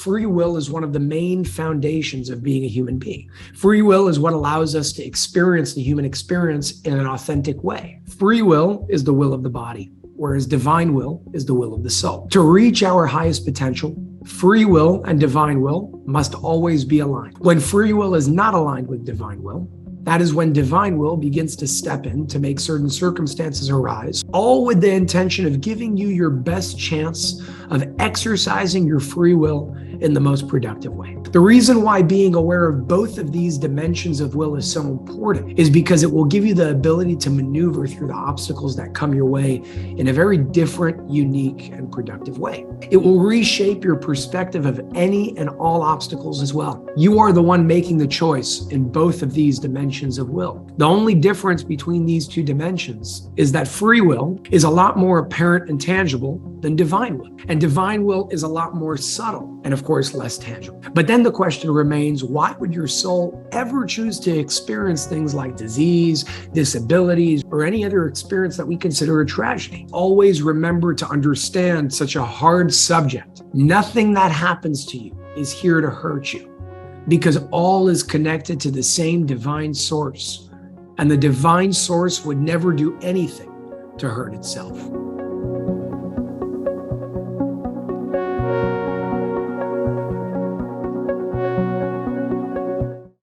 free will is one of the main foundations of being a human being. Free will is what allows us to experience the human experience in an authentic way. Free will is the will of the body, whereas divine will is the will of the soul. To reach our highest potential, free will and divine will must always be aligned. When free will is not aligned with divine will, that is when divine will begins to step in to make certain circumstances arise, all with the intention of giving you your best chance of exercising your free will in the most productive way. The reason why being aware of both of these dimensions of will is so important is because it will give you the ability to maneuver through the obstacles that come your way in a very different, unique, and productive way. It will reshape your perspective of any and all obstacles as well. You are the one making the choice in both of these dimensions of will. The only difference between these two dimensions is that free will is a lot more apparent and tangible than divine will. And divine will is a lot more subtle and, of course, less tangible. But then the question remains, why would your soul ever choose to experience things like disease, disabilities, or any other experience that we consider a tragedy? Always remember to understand such a hard subject. Nothing that happens to you is here to hurt you, because all is connected to the same divine source, and the divine source would never do anything to hurt itself.